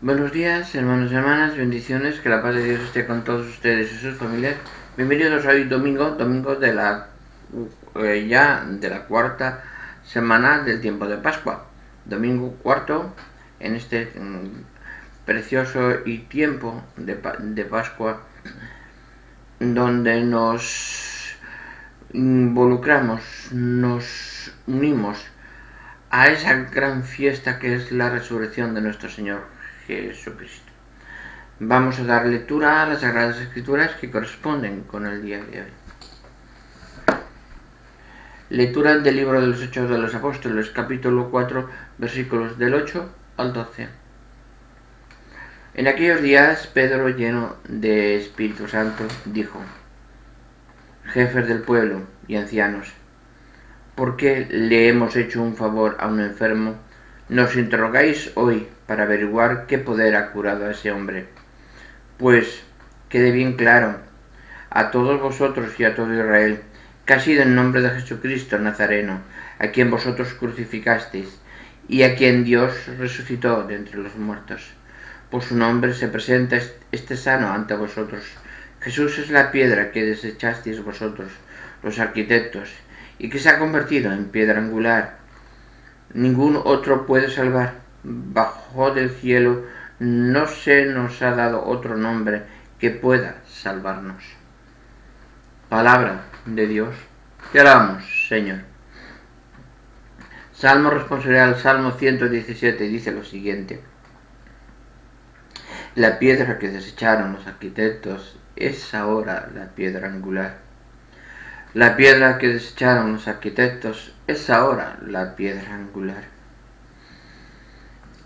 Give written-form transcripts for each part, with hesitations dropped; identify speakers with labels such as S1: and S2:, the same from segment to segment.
S1: Buenos días, hermanos y hermanas, bendiciones, que la paz de Dios esté con todos ustedes y sus familias. Bienvenidos hoy domingo de la ya de la cuarta semana del tiempo de Pascua, domingo cuarto en este precioso y tiempo de Pascua, donde nos involucramos, nos unimos a esa gran fiesta que es la resurrección de nuestro Señor Jesucristo. Vamos a dar lectura a las Sagradas Escrituras que corresponden con el día de hoy. Lectura del libro de los Hechos de los Apóstoles, capítulo 4, versículos del 8 al 12. En aquellos días, Pedro, lleno de Espíritu Santo, dijo: Jefes del pueblo y ancianos, ¿por qué le hemos hecho un favor a un enfermo? Nos interrogáis hoy para averiguar qué poder ha curado a ese hombre. Pues quede bien claro a todos vosotros y a todo Israel que ha sido en nombre de Jesucristo Nazareno, a quien vosotros crucificasteis y a quien Dios resucitó de entre los muertos. Por su nombre se presenta este sano ante vosotros. Jesús es la piedra que desechasteis vosotros, los arquitectos, y que se ha convertido en piedra angular. Ningún otro puede salvar. Bajo del cielo no se nos ha dado otro nombre que pueda salvarnos. Palabra de Dios. Te alabamos, Señor. Salmo responsorial, Salmo 117, dice lo siguiente: La piedra que desecharon los arquitectos es ahora la piedra angular. La piedra que desecharon los arquitectos es ahora la piedra angular.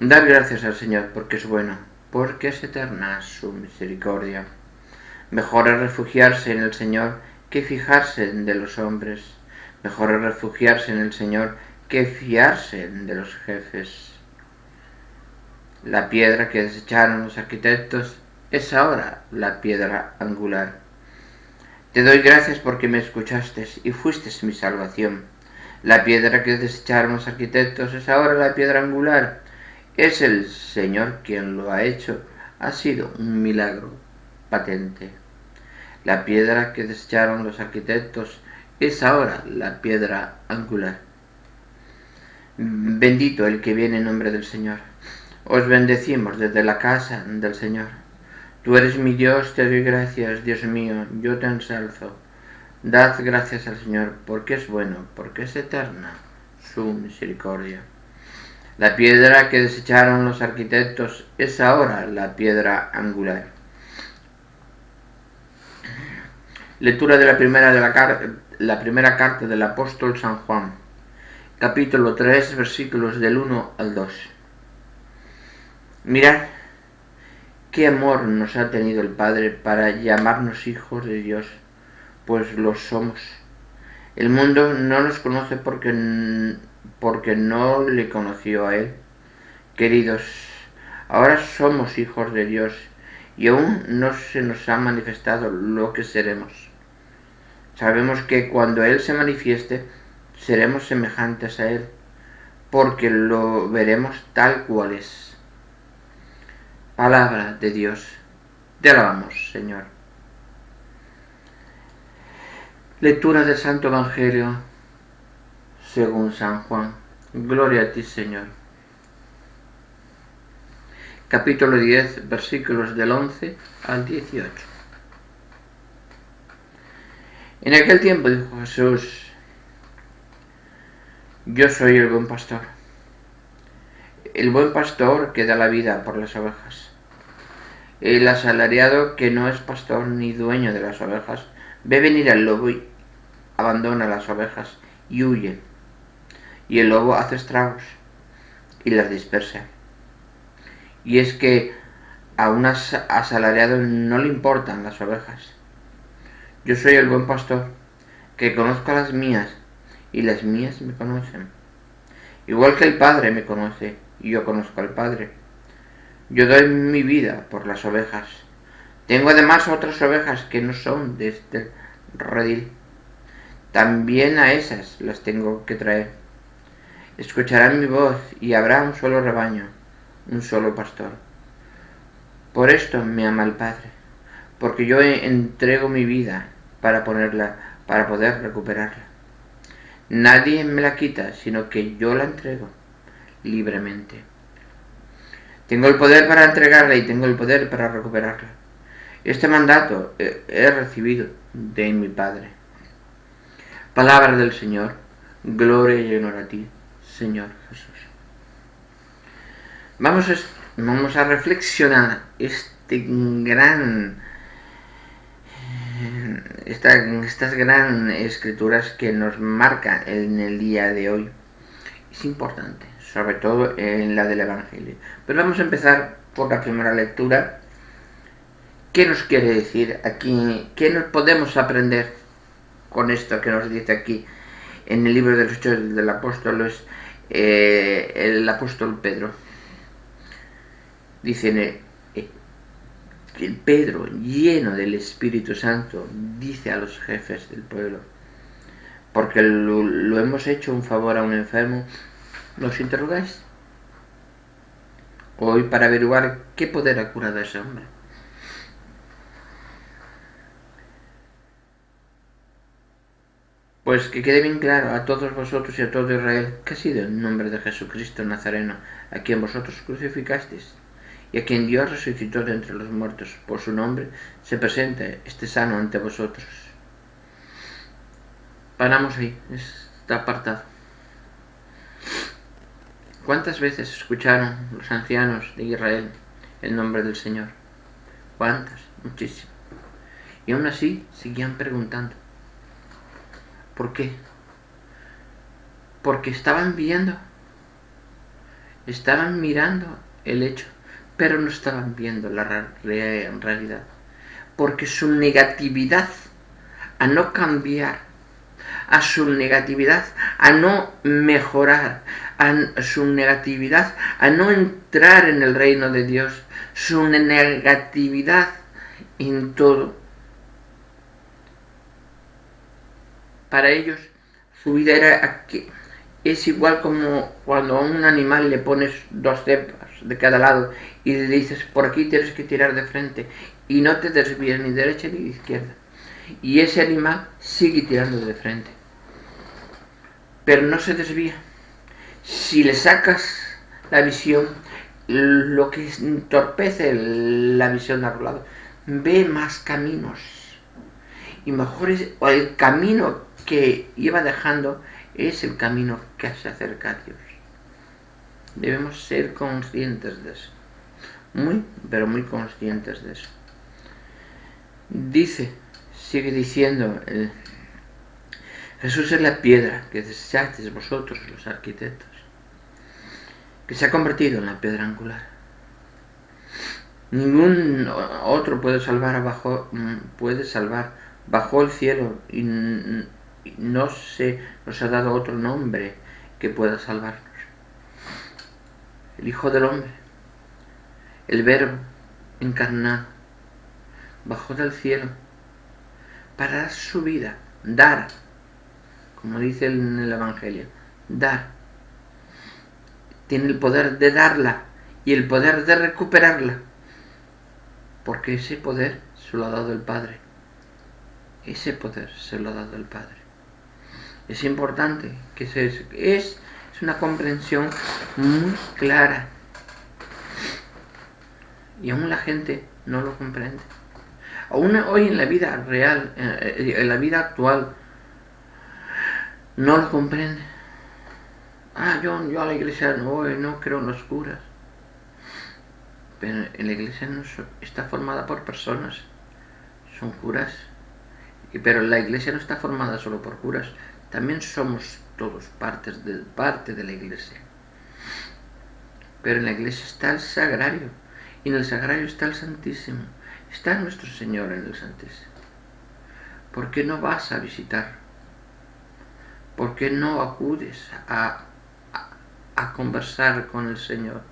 S1: Dar gracias al Señor porque es bueno, porque es eterna su misericordia. Mejor es refugiarse en el Señor que fijarse de los hombres. Mejor es refugiarse en el Señor que fiarse de los jefes. La piedra que desecharon los arquitectos es ahora la piedra angular. Te doy gracias porque me escuchaste y fuiste mi salvación. La piedra que desecharon los arquitectos es ahora la piedra angular. Es el Señor quien lo ha hecho. Ha sido un milagro patente. La piedra que desecharon los arquitectos es ahora la piedra angular. Bendito el que viene en nombre del Señor. Os bendecimos desde la casa del Señor. Tú eres mi Dios, te doy gracias, Dios mío, yo te ensalzo. Dad gracias al Señor, porque es bueno, porque es eterna su misericordia. La piedra que desecharon los arquitectos es ahora la piedra angular. Lectura de la primera carta del apóstol San Juan, capítulo 3, versículos del 1 al 2. Mirad qué amor nos ha tenido el Padre para llamarnos hijos de Dios, pues lo somos. El mundo no nos conoce porque no le conoció a Él. Queridos, ahora somos hijos de Dios y aún no se nos ha manifestado lo que seremos. Sabemos que cuando Él se manifieste, seremos semejantes a Él, porque lo veremos tal cual es. Palabra de Dios. Te alabamos, Señor. Lectura del Santo Evangelio según San Juan. Gloria a ti, Señor. Capítulo 10, versículos del 11 al 18. En aquel tiempo dijo Jesús: Yo soy el buen pastor. El buen pastor que da la vida por las ovejas. El asalariado que no es pastor ni dueño de las ovejas ve venir al lobo y abandona las ovejas y huye. Y el lobo hace estragos y las dispersa. Y es que a un asalariado no le importan las ovejas. Yo soy el buen pastor, que conozco a las mías, y las mías me conocen. Igual que el Padre me conoce, y yo conozco al Padre. Yo doy mi vida por las ovejas. Tengo además otras ovejas que no son de este redil. También a esas las tengo que traer. Escucharán mi voz y habrá un solo rebaño, un solo pastor. Por esto me ama el Padre, porque yo entrego mi vida para poder recuperarla. Nadie me la quita, sino que yo la entrego libremente. Tengo el poder para entregarla y tengo el poder para recuperarla. Este mandato he recibido de mi Padre. Palabra del Señor. Gloria y honor a ti, Señor Jesús. Vamos a reflexionar estas gran escrituras que nos marcan en el día de hoy. Es importante, sobre todo en la del Evangelio. Pero vamos a empezar por la primera lectura. ¿Qué nos quiere decir aquí? ¿Qué nos podemos aprender con esto que nos dice aquí en el libro de los Hechos del Apóstol, el apóstol Pedro? Dice que Pedro, lleno del Espíritu Santo, dice a los jefes del pueblo: porque lo hemos hecho un favor a un enfermo, ¿nos interrogáis hoy para averiguar qué poder ha curado a ese hombre? Pues que quede bien claro a todos vosotros y a todo Israel que ha sido en nombre de Jesucristo Nazareno, a quien vosotros crucificasteis y a quien Dios resucitó de entre los muertos. Por su nombre se presenta este sano ante vosotros. Paramos ahí, está apartado. ¿Cuántas veces escucharon los ancianos de Israel el nombre del Señor? ¿Cuántas? Muchísimas. Y aún así seguían preguntando. ¿Por qué? Porque estaban mirando el hecho, pero no estaban viendo la realidad. Porque su negatividad a no cambiar, a su negatividad a no mejorar, a su negatividad a no entrar en el reino de Dios, su negatividad en todo. Para ellos su vida es igual como cuando a un animal le pones dos cepas de cada lado y le dices: por aquí tienes que tirar de frente y no te desvíes ni derecha ni izquierda, y ese animal sigue tirando de frente, pero no se desvía. Si le sacas la visión, lo que entorpece la visión de otro lado, ve más caminos, y mejor es el camino que iba dejando es el camino que se acerca a Dios. Debemos ser conscientes de eso, pero muy conscientes de eso. Sigue diciendo, Jesús es la piedra que desechasteis vosotros los arquitectos, que se ha convertido en la piedra angular. Ningún otro puede salvar bajo el cielo, y no se nos ha dado otro nombre que pueda salvarnos. El Hijo del Hombre, el Verbo encarnado, bajó del cielo para dar su vida, dar, como dice en el Evangelio, dar. Tiene el poder de darla y el poder de recuperarla, porque ese poder se lo ha dado el Padre. Ese poder se lo ha dado el Padre. Es importante que es una comprensión muy clara, y aún la gente no lo comprende. Aún hoy en la vida real, en la vida actual, no lo comprende. Yo a la iglesia no voy, no creo en los curas. Pero en la iglesia no está formada por personas, son curas. Pero la iglesia no está formada solo por curas, también somos todos parte de la iglesia. Pero en la iglesia está el sagrario, y en el sagrario está el Santísimo, está nuestro Señor en el Santísimo. ¿Por qué no vas a visitar? ¿Por qué no acudes a conversar con el Señor?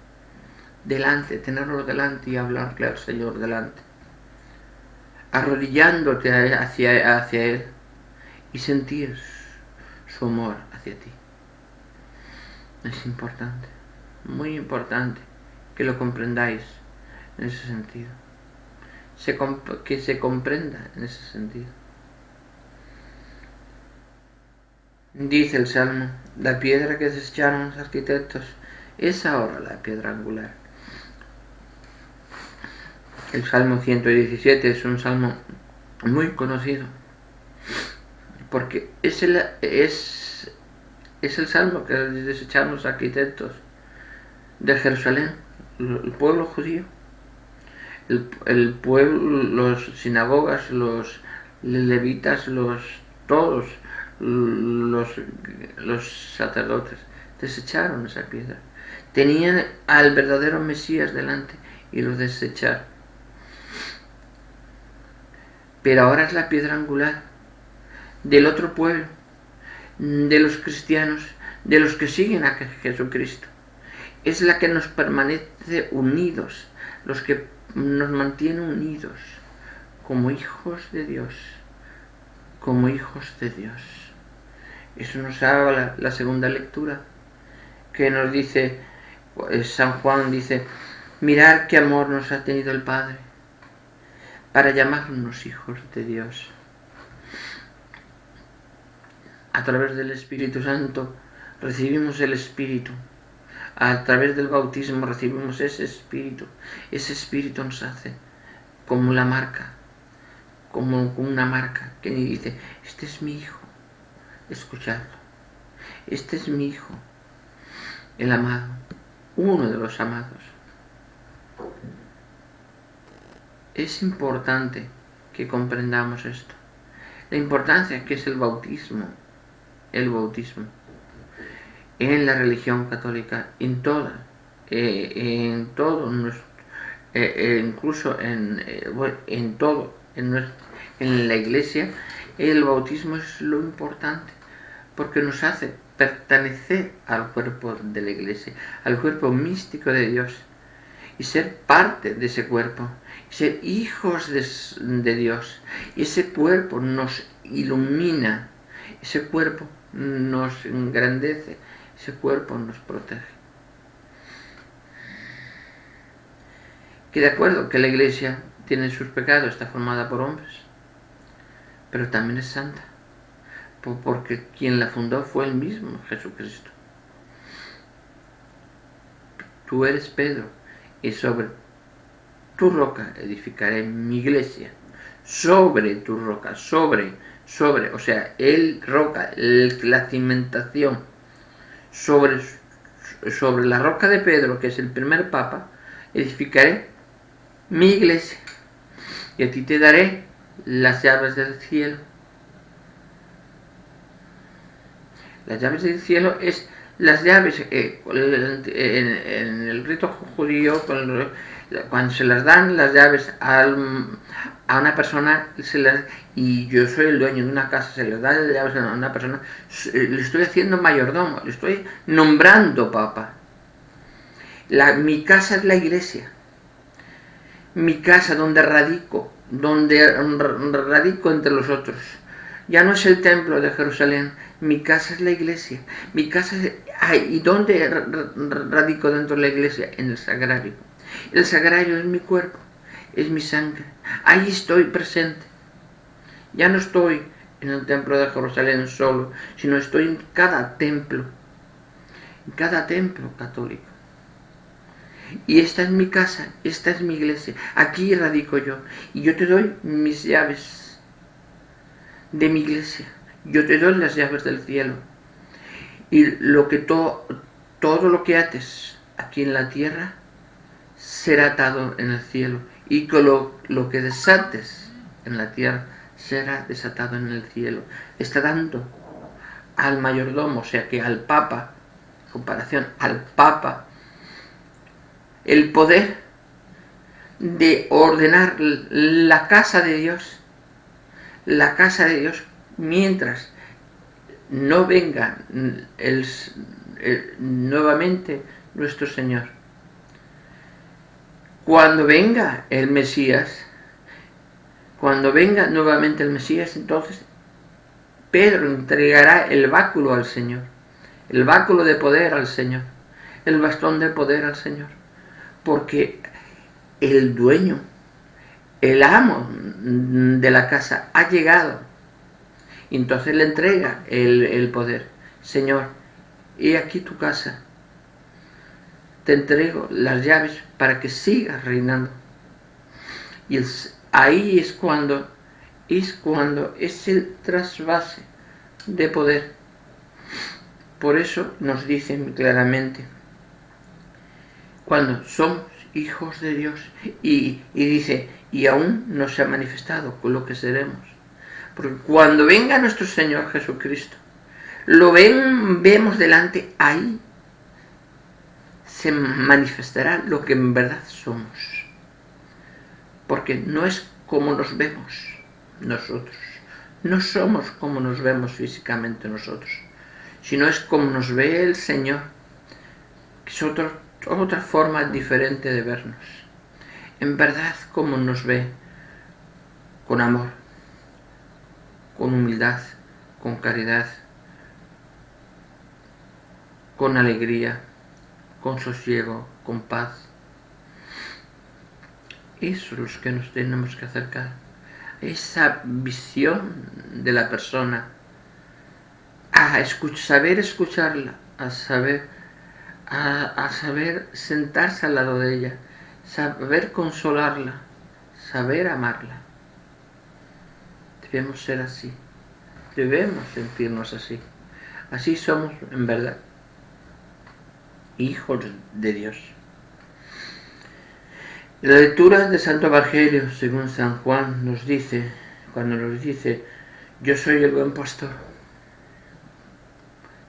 S1: Delante, tenerlo delante y hablarle al Señor delante, arrodillándote hacia Él y sentir su amor hacia ti. Es importante, muy importante que lo comprendáis. en ese sentido, que se comprenda en ese sentido. Dice el Salmo: la piedra que desecharon los arquitectos es ahora la piedra angular. El Salmo 117 es un salmo muy conocido, porque es el salmo que desecharon los arquitectos de Jerusalén, el pueblo judío, el pueblo, los sinagogas, los levitas, todos los sacerdotes desecharon esa piedra. Tenían al verdadero Mesías delante y lo desecharon. Pero ahora es la piedra angular del otro pueblo, de los cristianos, de los que siguen a Jesucristo. Es la que nos permanece unidos, los que nos mantiene unidos como hijos de Dios, como hijos de Dios. Eso nos habla la segunda lectura, que nos dice, San Juan dice: mirad qué amor nos ha tenido el Padre para llamarnos hijos de Dios. A través del Espíritu Santo recibimos el Espíritu. A través del bautismo recibimos ese Espíritu. Ese Espíritu nos hace como la marca, como una marca que dice: este es mi Hijo, escuchadlo. Este es mi Hijo, el amado, uno de los amados. Es importante que comprendamos esto. La importancia que es el bautismo en la religión católica, en todo, incluso en todo, en la Iglesia, el bautismo es lo importante, porque nos hace pertenecer al cuerpo de la Iglesia, al cuerpo místico de Dios, y ser parte de ese cuerpo, ser hijos de Dios. Y ese cuerpo nos ilumina, ese cuerpo nos engrandece, ese cuerpo nos protege. Que de acuerdo que la Iglesia tiene sus pecados, está formada por hombres, pero también es santa, porque quien la fundó fue el mismo Jesucristo. Tú eres Pedro, y sobre tu roca edificaré mi iglesia. Sobre tu roca, sobre, o sea, la cimentación, sobre la roca de Pedro, que es el primer papa, edificaré mi iglesia, y a ti te daré las llaves del cielo. Las llaves del cielo es las llaves en el rito judío, cuando se las dan las llaves a una persona, y yo soy el dueño de una casa, se les da las llaves a una persona, le estoy haciendo mayordomo, le estoy nombrando papa. Mi casa es la iglesia, mi casa donde radico entre los otros. Ya no es el templo de Jerusalén, mi casa es la iglesia. Mi casa es... ¿Y dónde radico dentro de la iglesia? En el sagrario. El sagrario es mi cuerpo, es mi sangre. Ahí estoy presente. Ya no estoy en el templo de Jerusalén solo, sino estoy en cada templo católico. Y esta es mi casa, esta es mi iglesia. Aquí radico yo. Y yo te doy mis llaves de mi iglesia. Yo te doy las llaves del cielo. Y todo lo que ates aquí en la tierra será atado en el cielo. Y que lo que desates en la tierra será desatado en el cielo. Está dando al mayordomo, o sea que al papa, en comparación al papa, el poder de ordenar la casa de Dios, mientras no venga nuevamente nuestro Señor. Cuando venga el Mesías, entonces Pedro entregará el báculo al Señor, el báculo de poder al Señor, el bastón de poder al Señor, porque el dueño, el amo de la casa ha llegado. Y entonces le entrega el poder. Señor, he aquí tu casa. Te entrego las llaves para que sigas reinando. Y ahí es cuando es el trasvase de poder. Por eso nos dicen claramente, cuando somos hijos de Dios, y dice, y aún no se ha manifestado con lo que seremos. Porque cuando venga nuestro Señor Jesucristo, lo vemos delante, ahí se manifestará lo que en verdad somos. Porque no es como nos vemos nosotros. No somos como nos vemos físicamente nosotros, sino es como nos ve el Señor, que es otra forma diferente de vernos. En verdad, como nos ve, con amor, con humildad, con caridad, con alegría, con sosiego, con paz. Eso es lo que nos tenemos que acercar. Esa visión de la persona, a saber escucharla, a saber sentarse al lado de ella, saber consolarla, saber amarla. Debemos ser así, debemos sentirnos así. Así somos en verdad hijos de Dios. La lectura del Santo Evangelio según San Juan nos dice, cuando nos dice, yo soy el buen pastor.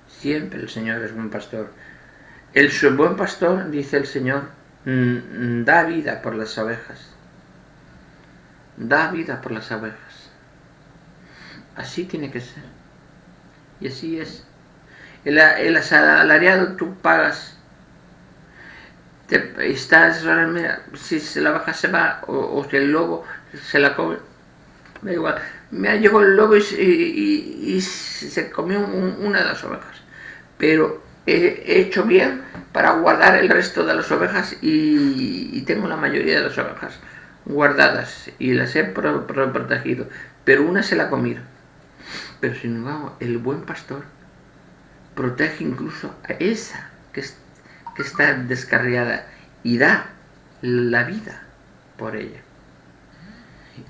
S1: Siempre el Señor es buen pastor. El buen pastor, dice el Señor, da vida por las ovejas. Da vida por las ovejas. Así tiene que ser. Y así es. El asalariado tú pagas. Mira, si la vaca se va o si el lobo se la come, da igual. Me llegó el lobo y se comió una de las ovejas. Pero he hecho bien para guardar el resto de las ovejas y tengo la mayoría de las ovejas guardadas y las he protegido. Pero una se la ha comido. Pero sin embargo, el buen pastor protege incluso a esa que está descarriada y da la vida por ella.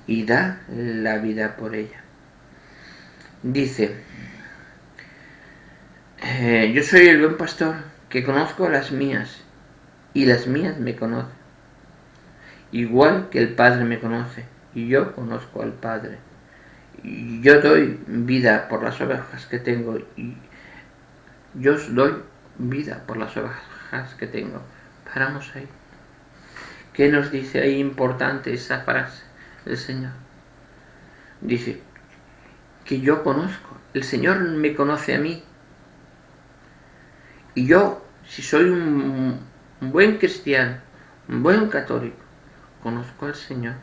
S1: Y da la vida por ella. Dice, yo soy el buen pastor que conozco a las mías y las mías me conocen. Igual que el Padre me conoce y yo conozco al Padre. Y yo doy vida por las ovejas que tengo y yo os doy vida por las ovejas que tengo. Paramos ahí. ¿Qué nos dice ahí importante esa frase del Señor? Dice que yo conozco, el Señor me conoce a mí. Y yo, si soy un buen cristiano, un buen católico, conozco al Señor.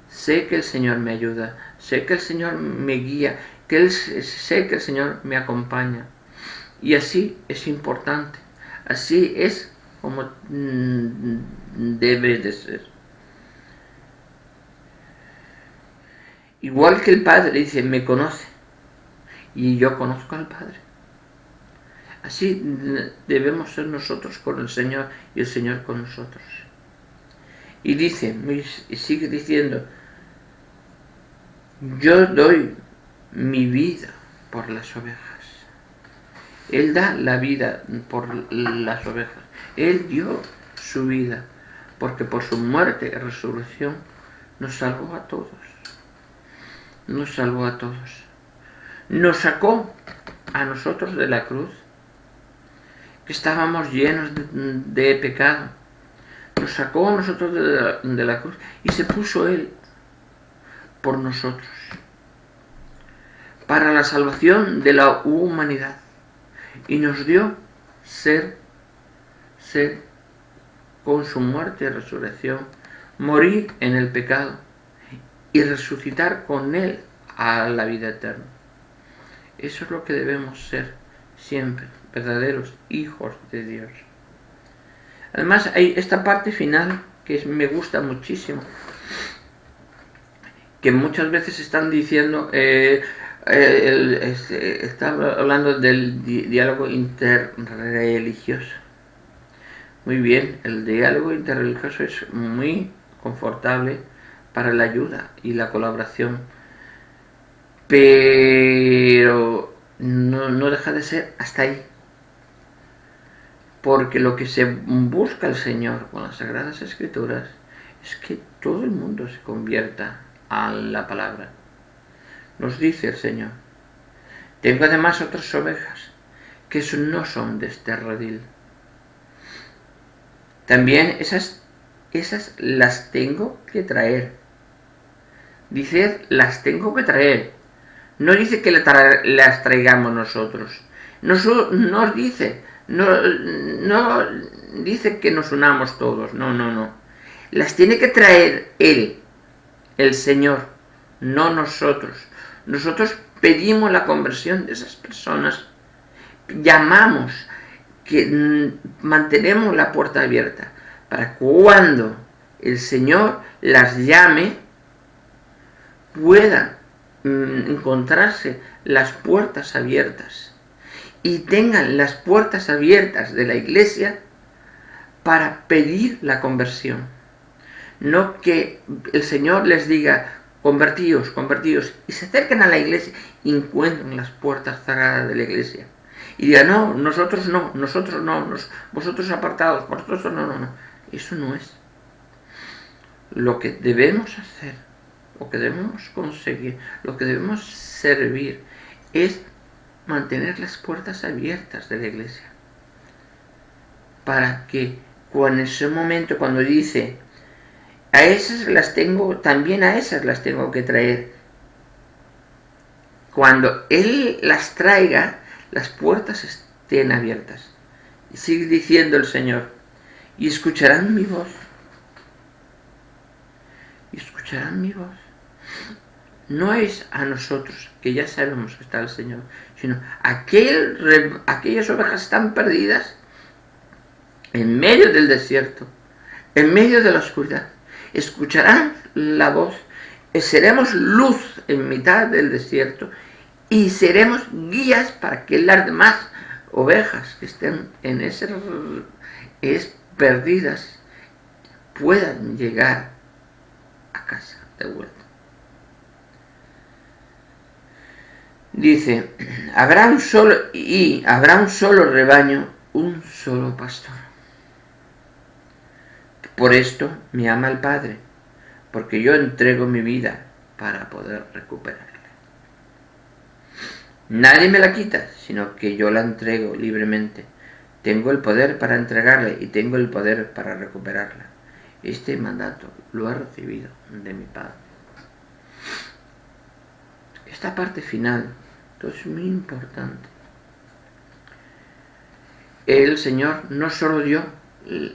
S1: Sé que el Señor me ayuda, sé que el Señor me guía, sé que el Señor me acompaña. Y así es importante, así es como debe de ser. Igual que el Padre dice, me conoce, y yo conozco al Padre. Así debemos ser nosotros con el Señor y el Señor con nosotros. Y dice, y sigue diciendo, yo doy mi vida por las ovejas. Él da la vida por las ovejas. Él dio su vida, porque por su muerte y resurrección nos salvó a todos. Nos salvó a todos. Nos sacó a nosotros de la cruz, que estábamos llenos de pecado. Nos sacó a nosotros de la cruz y se puso Él por nosotros, para la salvación de la humanidad. Y nos dio ser con su muerte y resurrección, morir en el pecado y resucitar con Él a la vida eterna. Eso es lo que debemos ser siempre, verdaderos hijos de Dios. Además hay esta parte final que me gusta muchísimo, que muchas veces están diciendo, está hablando del diálogo interreligioso. Muy bien, el diálogo interreligioso es muy confortable para la ayuda y la colaboración, pero no deja de ser hasta ahí, porque lo que se busca el Señor con las Sagradas Escrituras es que todo el mundo se convierta a la palabra. Nos dice el Señor: tengo además otras ovejas que no son de este redil. También esas las tengo que traer. Dice, las tengo que traer. No dice que las traigamos nosotros. No dice, no dice que nos unamos todos. No. Las tiene que traer Él, el Señor, no nosotros. Nosotros pedimos la conversión de esas personas. Llamamos, que mantenemos la puerta abierta para cuando el Señor las llame puedan encontrarse las puertas abiertas y tengan las puertas abiertas de la iglesia para pedir la conversión. No que el Señor les diga: convertíos, y se acerquen a la iglesia y encuentren las puertas cerradas de la iglesia y digan: no, nosotros no, vosotros apartados, vosotros no. Eso no es. Lo que debemos hacer, lo que debemos conseguir, lo que debemos servir es mantener las puertas abiertas de la iglesia, para que en ese momento, cuando dice: a esas las tengo, también a esas las tengo que traer, cuando Él las traiga, las puertas estén abiertas. Y sigue diciendo el Señor: y escucharán mi voz. Y escucharán mi voz. No es a nosotros, que ya sabemos que está el Señor, sino aquellas ovejas están perdidas en medio del desierto, en medio de la oscuridad. Escucharán la voz, seremos luz en mitad del desierto y seremos guías para que las demás ovejas que estén en perdidas puedan llegar a casa de vuelta. Dice: habrá un solo rebaño, un solo pastor. Por esto me ama el Padre, porque yo entrego mi vida para poder recuperarla. Nadie me la quita, sino que yo la entrego libremente. Tengo el poder para entregarla y tengo el poder para recuperarla. Este mandato lo he recibido de mi Padre. Esta parte final es muy importante. El Señor no solo dio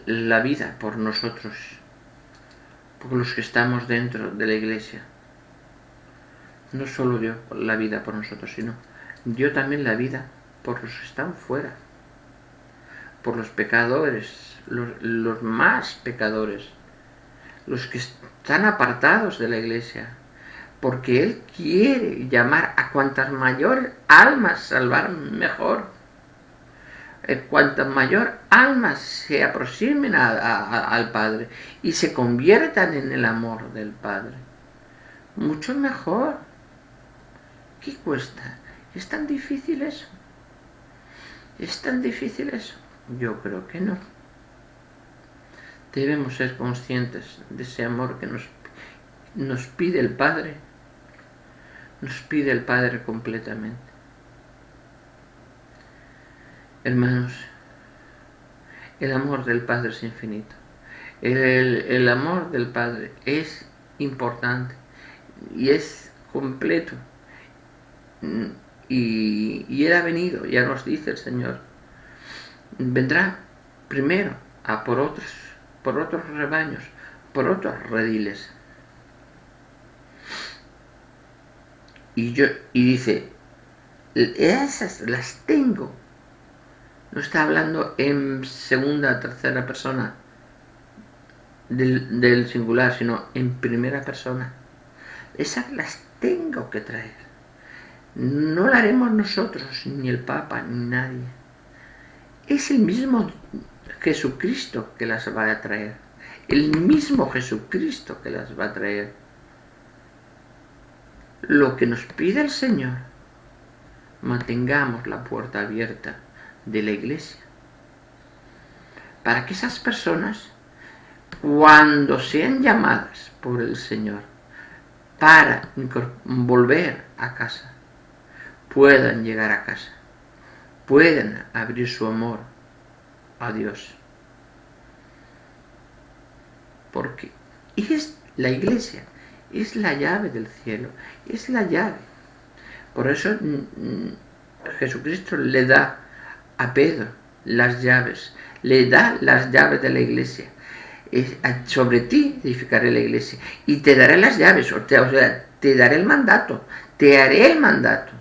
S1: la vida por nosotros, por los que estamos dentro de la iglesia, no solo dio la vida por nosotros, sino dio también la vida por los que están fuera, por los pecadores, los más pecadores, los que están apartados de la iglesia, porque Él quiere llamar a cuantas mayor almas salvar mejor. Cuantas mayor almas se aproximen al Padre y se conviertan en el amor del Padre, mucho mejor. ¿Qué cuesta? ¿Es tan difícil eso? ¿Es tan difícil eso? Yo creo que no. Debemos ser conscientes de ese amor que nos pide el Padre. Nos pide el Padre completamente. Hermanos, el amor del Padre es infinito. El amor del Padre es importante y es completo. Y Él ha venido, ya nos dice el Señor, vendrá primero por otros rebaños, por otros rediles. Y dice: esas las tengo No está hablando en segunda, tercera persona del singular, sino en primera persona. Esas las tengo que traer. No la haremos nosotros, ni el Papa, ni nadie. Es el mismo Jesucristo que las va a traer. El mismo Jesucristo que las va a traer. Lo que nos pide el Señor, mantengamos la puerta abierta de la iglesia, para que esas personas, cuando sean llamadas por el Señor para volver a casa, puedan llegar a casa, puedan abrir su amor a Dios. Porque es la iglesia, es la llave del cielo, es la llave. Por eso Jesucristo le da a Pedro las llaves, le da las llaves de la iglesia. Sobre ti edificaré la iglesia y te daré las llaves, o sea, te daré el mandato, te haré el mandato.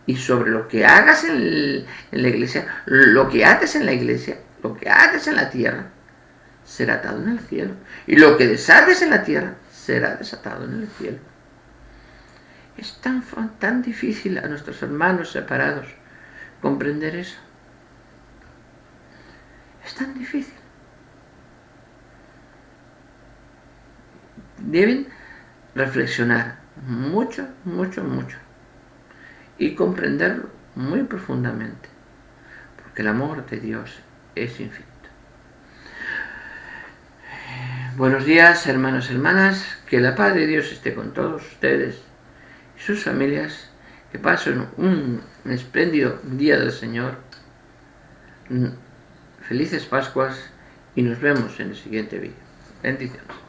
S1: Y sobre lo que hagas en la iglesia, lo que haces en la iglesia, lo que haces en la tierra, será atado en el cielo. Y lo que desates en la tierra, será desatado en el cielo. Es tan difícil a nuestros hermanos separados comprender eso. Es tan difícil. Deben reflexionar mucho, mucho, mucho y comprenderlo muy profundamente, porque el amor de Dios es infinito. Buenos días, hermanos y hermanas, que la paz de Dios esté con todos ustedes y sus familias, que pasen un espléndido día del Señor, felices Pascuas y nos vemos en el siguiente vídeo. Bendiciones.